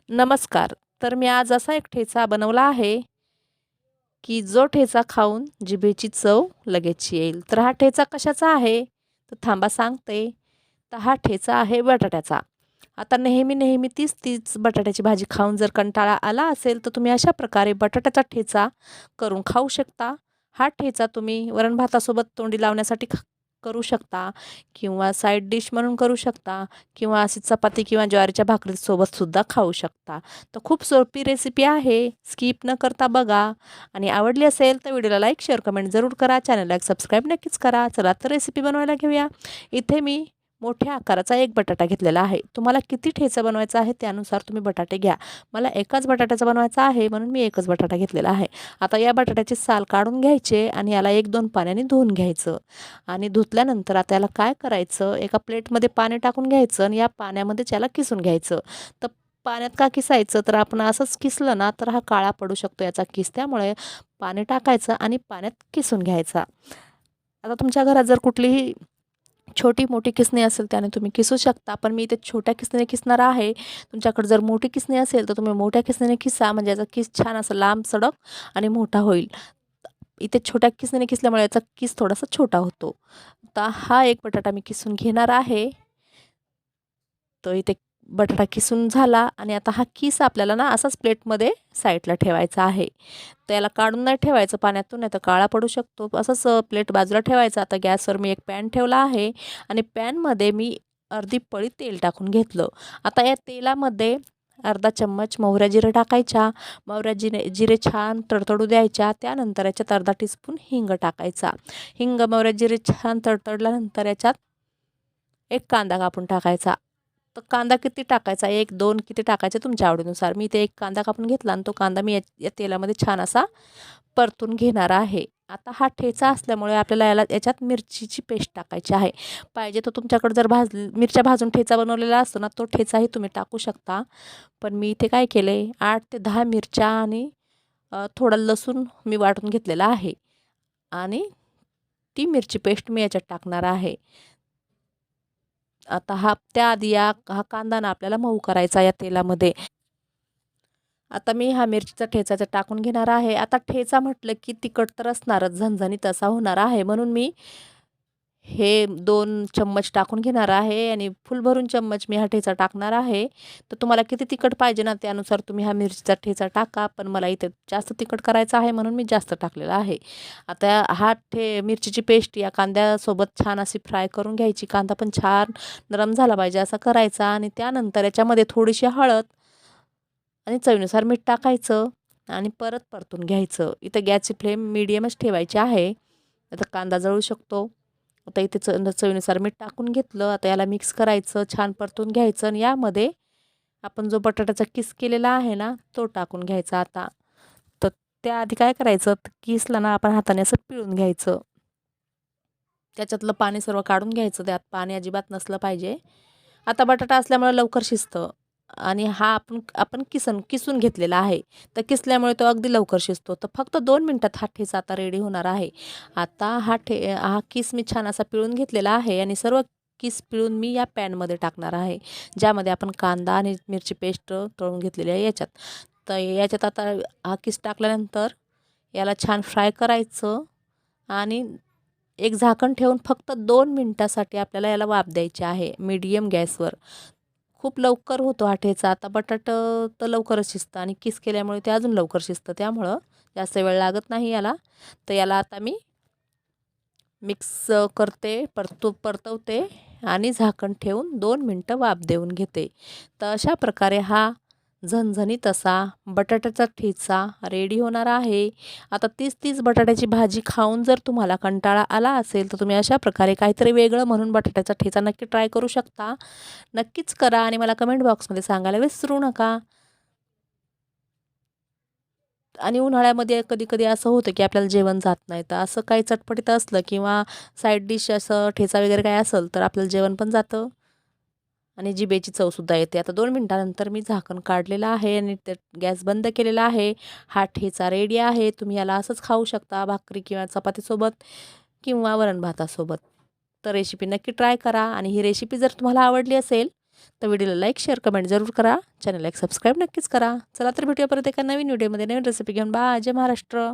नमस्कार. तर मी आज असा एक ठेचा बनवला आहे, की जो ठेचा खाऊन जिभेची चव लगेच येईल. तर हा ठेचा कशाचा आहे? तर थांबा सांगते. तर हा ठेचा आहे बटाट्याचा. आता नेहमी तीच बटाट्याची भाजी खाऊन जर कंटाळा आला असेल, तर तुम्ही अशा प्रकारे बटाट्याचा ठेचा करून खाऊ शकता. हा ठेचा तुम्ही वरण-भातासोबत तोंडी लावण्यासाठी करू शकता किंवा साइड डिश म्हणून करू शकता किंवा अशी चपाती किंवा ज्वारीच्या भाकरीसोबतसुद्धा खाऊ शकता. तर खूप सोपी रेसिपी आहे. स्किप न करता बघा आणि आवडली असेल तर व्हिडिओला लाईक, शेअर, कमेंट जरूर करा. चॅनलला एक सबस्क्राईब नक्कीच करा. चला तर रेसिपी बनवायला घेऊया. इथे मी मोठ्या आकाराचा एक बटाटा घेतलेला आहे. तुम्हाला किती ठेचा बनवायचा आहे त्यानुसार तुम्ही बटाटे घ्या. मला एकाच बटाट्याचा बनवायचा आहे म्हणून मी एकच बटाटा घेतलेला आहे. आता या बटाट्याचे साल काढून घ्यायचे आणि याला 1-2 पाण्याने धुवून घ्यायचं आणि धुतल्यानंतर आता याला काय करायचं, एका प्लेटमध्ये पाणी टाकून घ्यायचं आणि या पाण्यामध्येच याला किसून घ्यायचं. तर पाण्यात का किसायचं, तर आपण असंच किसलं ना तर हा काळा पडू शकतो याचा किस. त्यामुळे पाणी टाकायचं आणि पाण्यात किसून घ्यायचा. आता तुमच्या घरात जर कुठलीही छोटी-मोठी किसणी असेल त्याने तुम्ही किसू शकता. पण मी इथे छोट्या किसणीने किसणार आहे. तुमच्याकडे जर मोठी किसणी असेल तर तुम्ही मोठ्या किसणीने किसा, म्हणजे याचा किस छान असा लांब, सडक आणि मोठा होईल. इथे छोट्या किसणीने किसल्यामुळे याचा किस थोडासा छोटा होतो. आता हा एक बटाटा मी किसून घेणार आहे. तर इथे बटाटा किसून झाला आणि आता हा किस आपल्याला ना असाच प्लेटमध्ये साईडला ठेवायचा आहे. त्याला काढून नाही ठेवायचं पाण्यातून, नाही तर काळा पडू शकतो. असंच प्लेट बाजूला ठेवायचं. आता गॅसवर मी एक पॅन ठेवला आहे आणि पॅनमध्ये मी अर्धी पळी तेल टाकून घेतलं. आता या तेलामध्ये अर्धा चम्मच मोहऱ्या जिरे टाकायच्या. मोहऱ्या जिरे छान तडतडू द्यायच्या. त्यानंतर याच्यात अर्धा टीस्पून हिंग टाकायचा. हिंग, मोहऱ्या जिरे छान तडतडल्यानंतर याच्यात एक कांदा कापून टाकायचा. तर कांदा किती टाकायचा, 1-2 किती टाकायचे तुमच्या आवडीनुसार. मी इथे एक कांदा कापून घेतला आणि तो कांदा मी या तेलामध्ये छान असा परतून घेणार आहे. आता हा ठेचा असल्यामुळे आपल्याला याच्यात मिरचीची पेस्ट टाकायची आहे. पाहिजे तर तुमच्याकडे जर मिरच्या भाजून ठेचा बनवलेला असतो ना, तो ठेचाही तुम्ही टाकू शकता. पण मी इथे काय केले, 8 ते 10 मिरच्या आणि थोडा लसूण मी वाटून घेतलेला आहे आणि ती मिरची पेस्ट मी याच्यात टाकणार आहे. आता त्याआधी हा कांदा ना आपल्याला मऊ करायचा या तेलामध्ये. आता मी हा मिरचीचा ठेचा टाकून घेणार आहे. आता ठेचा म्हटलं की तिखट तर असणारच, झणझणीत असा होणार आहे. म्हणून मी हे 2 चम्मच टाकून घेणार आहे आणि फुल भरून चम्मच मी हा ठेचा टाकणार आहे. तर तुम्हाला किती तिखट पाहिजे ना त्यानुसार तुम्ही हा मिरचीचा ठेचा टाका. पण मला इथे जास्त तिखट करायचं आहे म्हणून मी जास्त टाकलेला आहे. आता मिरचीची पेस्ट या कांद्यासोबत छान अशी फ्राय करून घ्यायची. कांदा पण छान नरम झाला पाहिजे असा करायचा आणि त्यानंतर याच्यामध्ये थोडीशी हळद आणि चवीनुसार मीठ टाकायचं आणि परत परतून घ्यायचं. इथं गॅसची फ्लेम मीडियमच ठेवायची आहे. आता कांदा जळू शकतो. आता इथे चवीनुसार मीठ टाकून घेतलं. आता याला मिक्स करायचं, छान परतून घ्यायचं आणि यामध्ये आपण जो बटाट्याचा किस केलेला आहे ना, तो टाकून घ्यायचा आता. तर त्याआधी काय करायचं, किसला ना आपण हाताने असं पिळून घ्यायचं. त्याच्यातलं पाणी सर्व काढून घ्यायचं. त्यात पाणी अजिबात नसलं पाहिजे. आता बटाटा असल्यामुळे लवकर शिजतं आणि हा आपण किसून घेतलेला आहे. तर किसल्यामुळे तो अगदी लवकर शिजतो. तर फक्त 2 मिनिटात हा ठेचा आता रेडी होणार आहे. आता हा किस मी छान असा पिळून घेतलेला आहे आणि सर्व किस पिळून मी या पॅनमध्ये टाकणार आहे. ज्यामध्ये आपण कांदा आणि मिरची पेस्ट तळून घेतलेली आहे याच्यात. तर याच्यात आता हा किस टाकल्यानंतर याला छान फ्राय करायचं आणि एक झाकण ठेवून फक्त 2 मिनिटासाठी आपल्याला याला वाफ द्यायची आहे मीडियम गॅसवर. खूप लवकर होतो हा ठेचा. आता बटाटं तर लवकरच शिजतं आणि किस केल्यामुळे ते अजून लवकर शिजतं. त्यामुळं जास्त वेळ लागत नाही याला. तर याला आता मी मिक्स करते, परतवते आणि झाकण ठेवून 2 मिनटं वाफ देऊन घेते. तर अशा प्रकारे हा झणझणीत असा बटाट्याचा ठेचा रेडी होणार आहे. आता तीच बटाट्याची भाजी खाऊन जर तुम्हाला कंटाळा आला असेल, तर तुम्ही अशा प्रकारे काहीतरी वेगळं म्हणून बटाट्याचा ठेचा नक्की ट्राय करू शकता. नक्कीच करा आणि मला कमेंट बॉक्समध्ये सांगायला विसरू नका. आणि उन्हाळ्यामध्ये कधी-कधी असं होतं, की आपल्याला जेवण जात नाही. तर असं काही चटपटीत असलं किंवा साईड डिश असं ठेचा वगैरे काही असेल, तर आपल्याला जेवण पण जातं आणि जिभेची चवसुद्धा येते. आता 2 मिनिटानंतर मी झाकण काढलेलं आहे आणि ते गॅस बंद केलेला आहे. हा ठेचा रेडी आहे. तुम्ही याला असंच खाऊ शकता भाकरी किंवा चपातीसोबत किंवा वरण-भातासोबत. तर रेसिपी नक्की ट्राय करा आणि ही रेसिपी जर तुम्हाला आवडली असेल, तर व्हिडिओला लाईक शेअर कमेंट जरूर करा. चॅनलला एक सबस्क्राईब नक्कीच करा. चला तर भेटूया परत एका नवीन व्हिडिओमध्ये नवीन रेसिपी घेऊन. बाय. जय महाराष्ट्र.